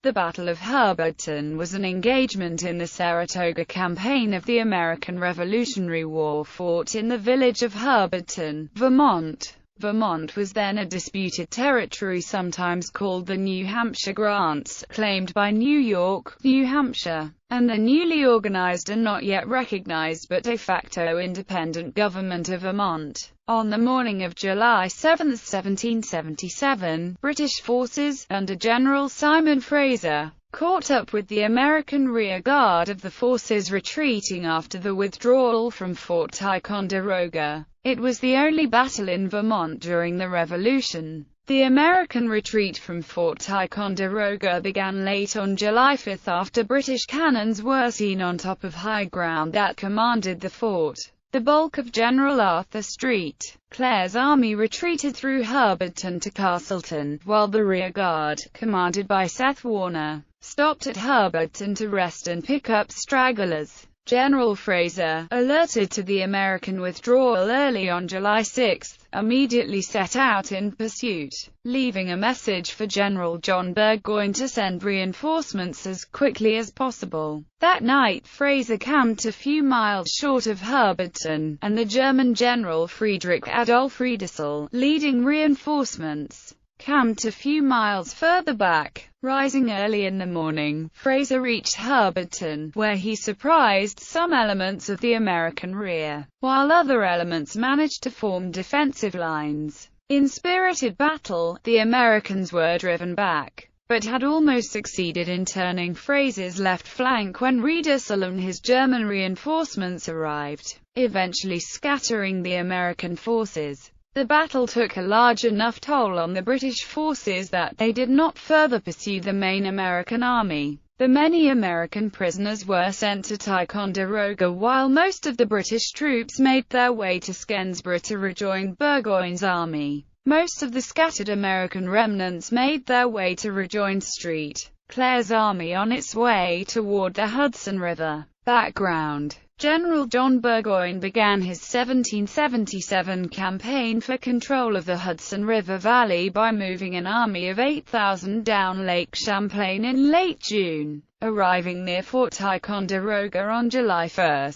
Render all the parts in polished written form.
The Battle of Hubbardton was an engagement in the Saratoga campaign of the American Revolutionary War fought in the village of Hubbardton, Vermont. Vermont was then a disputed territory sometimes called the New Hampshire Grants, claimed by New York, New Hampshire, and the newly organized and not yet recognized but de facto independent government of Vermont. On the morning of July 7, 1777, British forces, under General Simon Fraser, caught up with the American rearguard of the forces retreating after the withdrawal from Fort Ticonderoga. It was the only battle in Vermont during the Revolution. The American retreat from Fort Ticonderoga began late on July 5 after British cannons were seen on top of high ground that commanded the fort. The bulk of General Arthur St. Clair's army retreated through Hubbardton to Castleton, while the rearguard, commanded by Seth Warner, stopped at Hubbardton to rest and pick up stragglers. General Fraser, alerted to the American withdrawal early on July 6, immediately set out in pursuit, leaving a message for General John Burgoyne to send reinforcements as quickly as possible. That night Fraser camped a few miles short of Hubbardton, and the German General Friedrich Adolf Riedesel, leading reinforcements, camped a few miles further back. Rising early in the morning, Fraser reached Hubbardton, where he surprised some elements of the American rear, while other elements managed to form defensive lines. In spirited battle, the Americans were driven back, but had almost succeeded in turning Fraser's left flank when Riedesel and his German reinforcements arrived, eventually scattering the American forces. The battle took a large enough toll on the British forces that they did not further pursue the main American army. The many American prisoners were sent to Ticonderoga while most of the British troops made their way to Skensborough to rejoin Burgoyne's army. Most of the scattered American remnants made their way to rejoin St. Clair's army on its way toward the Hudson River. Background: General John Burgoyne began his 1777 campaign for control of the Hudson River Valley by moving an army of 8,000 down Lake Champlain in late June, arriving near Fort Ticonderoga on July 1.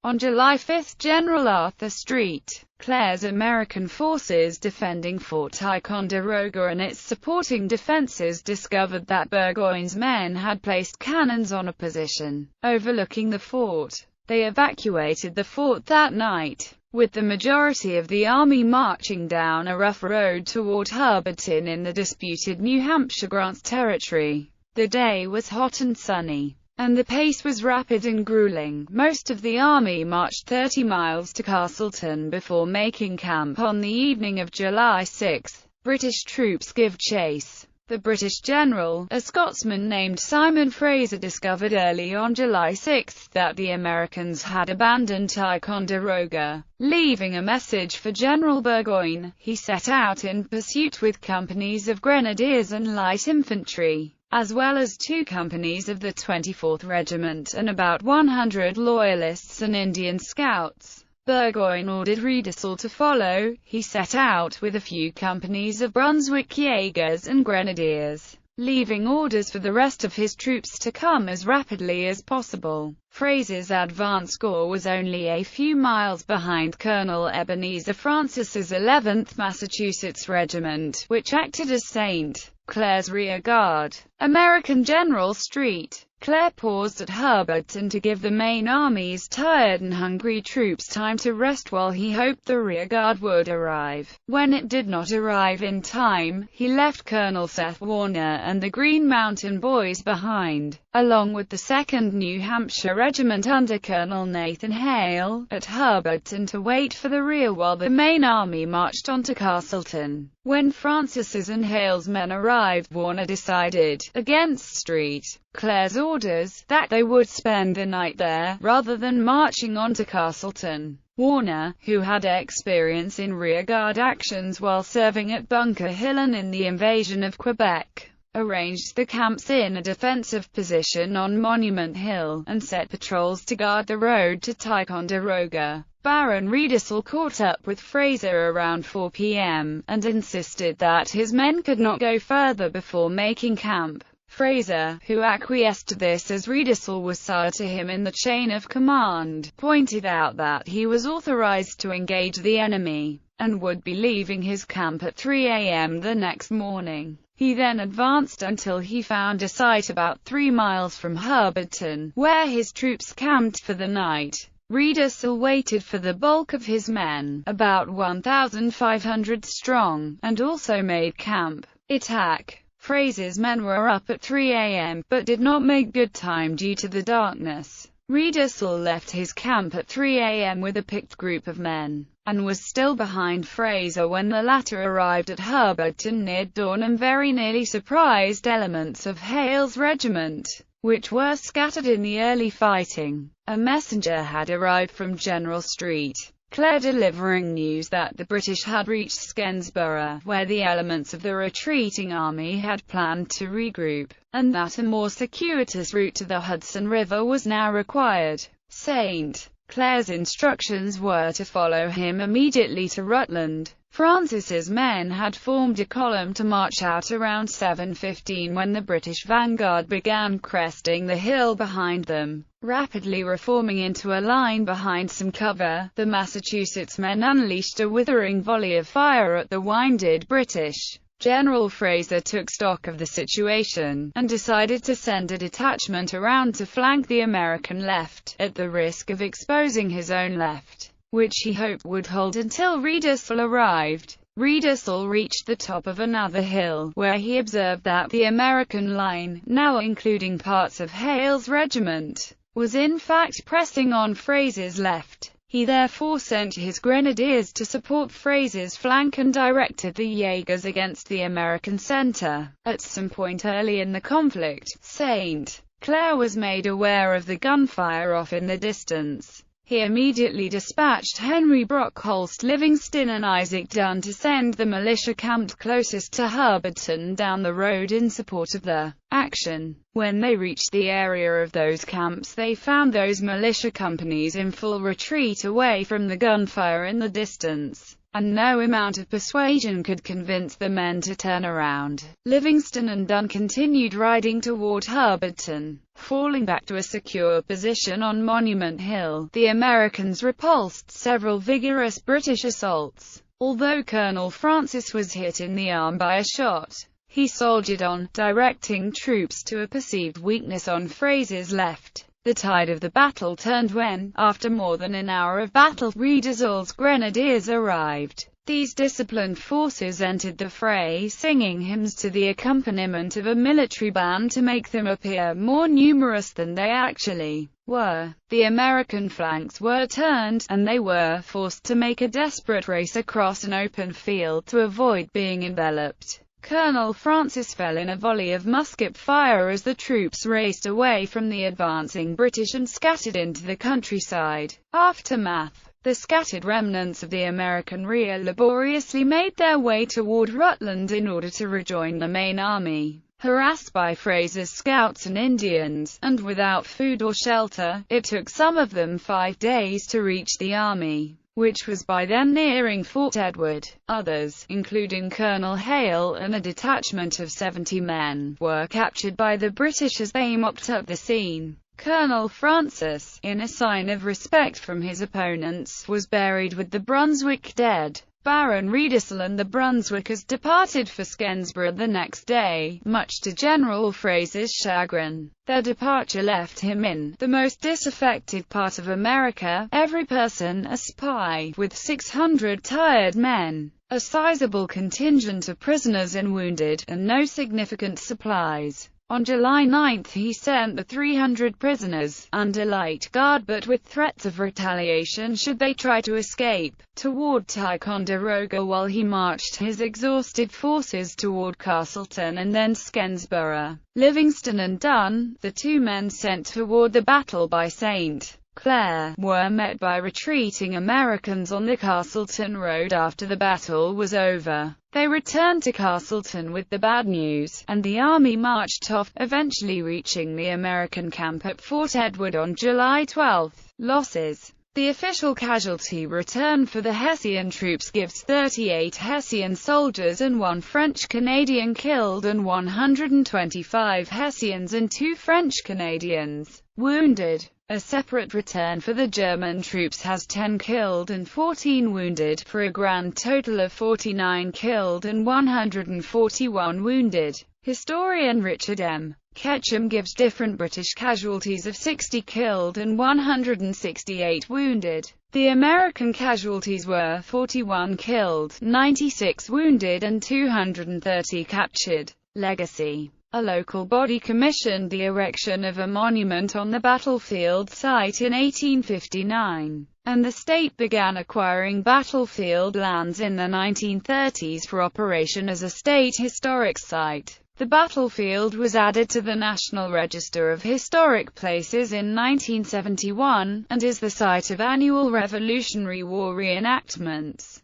On July 5, General Arthur St. Clair's American forces defending Fort Ticonderoga and its supporting defenses discovered that Burgoyne's men had placed cannons on a position overlooking the fort. They evacuated the fort that night, with the majority of the army marching down a rough road toward Hubbardton in the disputed New Hampshire Grants territory. The day was hot and sunny, and the pace was rapid and grueling. Most of the army marched 30 miles to Castleton before making camp on the evening of July 6. British troops give chase. The British general, a Scotsman named Simon Fraser, discovered early on July 6 that the Americans had abandoned Ticonderoga. Leaving a message for General Burgoyne, he set out in pursuit with companies of grenadiers and light infantry, as well as 2 companies of the 24th Regiment and about 100 Loyalists and Indian Scouts. Burgoyne ordered Riedesel to follow. He set out with a few companies of Brunswick Jaegers and Grenadiers, leaving orders for the rest of his troops to come as rapidly as possible. Fraser's advance corps was only a few miles behind Colonel Ebenezer Francis's 11th Massachusetts Regiment, which acted as St. Clair's rear guard. American General St. Clair paused at Hubbardton to give the main army's tired and hungry troops time to rest while he hoped the rearguard would arrive. When it did not arrive in time, he left Colonel Seth Warner and the Green Mountain Boys behind, along with the 2nd New Hampshire Regiment under Colonel Nathan Hale, at Hubbardton to wait for the rear while the main army marched on to Castleton. When Francis's and Hale's men arrived, Warner decided, against St. Clair's orders, that they would spend the night there, rather than marching on to Castleton. Warner, who had experience in rearguard actions while serving at Bunker Hill and in the invasion of Quebec, arranged the camps in a defensive position on Monument Hill, and set patrols to guard the road to Ticonderoga. Baron Riedesel caught up with Fraser around 4 p.m., and insisted that his men could not go further before making camp. Fraser, who acquiesced to this as Riedesel was sire to him in the chain of command, pointed out that he was authorized to engage the enemy, and would be leaving his camp at 3 a.m. the next morning. He then advanced until he found a site about 3 miles from Hubbardton, where his troops camped for the night. Riedesel waited for the bulk of his men, about 1,500 strong, and also made camp. Attack. Fraser's men were up at 3 a.m., but did not make good time due to the darkness. Riedesel left his camp at 3 a.m. with a picked group of men, and was still behind Fraser when the latter arrived at Hubbardton near dawn and very nearly surprised elements of Hale's regiment, which were scattered in the early fighting. A messenger had arrived from General Street, Clare, delivering news that the British had reached Skensborough, where the elements of the retreating army had planned to regroup, and that a more circuitous route to the Hudson River was now required. St. Clair's instructions were to follow him immediately to Rutland. Francis's men had formed a column to march out around 7:15 when the British vanguard began cresting the hill behind them. Rapidly reforming into a line behind some cover, the Massachusetts men unleashed a withering volley of fire at the winded British. General Fraser took stock of the situation, and decided to send a detachment around to flank the American left, at the risk of exposing his own left, which he hoped would hold until Riedesel arrived. Riedesel reached the top of another hill, where he observed that the American line, now including parts of Hale's regiment, was in fact pressing on Fraser's left. He therefore sent his grenadiers to support Fraser's flank and directed the Jaegers against the American center. At some point early in the conflict, St. Clair was made aware of the gunfire off in the distance. He immediately dispatched Henry Brockholst, Livingston and Isaac Dunn to send the militia camped closest to Hubbardton down the road in support of the action. When they reached the area of those camps, they found those militia companies in full retreat away from the gunfire in the distance, and no amount of persuasion could convince the men to turn around. Livingston and Dunn continued riding toward Hubbardton. Falling back to a secure position on Monument Hill, the Americans repulsed several vigorous British assaults. Although Colonel Francis was hit in the arm by a shot, he soldiered on, directing troops to a perceived weakness on Fraser's left. The tide of the battle turned when, after more than an hour of battle, Riedesel's grenadiers arrived. These disciplined forces entered the fray singing hymns to the accompaniment of a military band to make them appear more numerous than they actually were. The American flanks were turned, and they were forced to make a desperate race across an open field to avoid being enveloped. Colonel Francis fell in a volley of musket fire as the troops raced away from the advancing British and scattered into the countryside. Aftermath. The scattered remnants of the American rear laboriously made their way toward Rutland in order to rejoin the main army. Harassed by Fraser's scouts and Indians, and without food or shelter, it took some of them 5 days to reach the army, which was by then nearing Fort Edward. Others, including Colonel Hale and a detachment of 70 men, were captured by the British as they mopped up the scene. Colonel Francis, in a sign of respect from his opponents, was buried with the Brunswick dead. Baron Riedesel and the Brunswickers departed for Skensborough the next day, much to General Fraser's chagrin. Their departure left him in the most disaffected part of America, every person a spy, with 600 tired men, a sizable contingent of prisoners and wounded, and no significant supplies. On July 9 he sent the 300 prisoners, under light guard but with threats of retaliation should they try to escape, toward Ticonderoga while he marched his exhausted forces toward Castleton and then Skensborough. Livingston and Dunn, the two men sent toward the battle by St. Clair, were met by retreating Americans on the Castleton road after the battle was over. They returned to Castleton with the bad news, and the army marched off, eventually reaching the American camp at Fort Edward on July 12. Losses. The official casualty return for the Hessian troops gives 38 Hessian soldiers and 1 French-Canadian killed and 125 Hessians and 2 French-Canadians wounded. A separate return for the German troops has 10 killed and 14 wounded, for a grand total of 49 killed and 141 wounded. Historian Richard M. Ketchum gives different British casualties of 60 killed and 168 wounded. The American casualties were 41 killed, 96 wounded and 230 captured. Legacy. A local body commissioned the erection of a monument on the battlefield site in 1859, and the state began acquiring battlefield lands in the 1930s for operation as a state historic site. The battlefield was added to the National Register of Historic Places in 1971, and is the site of annual Revolutionary War reenactments.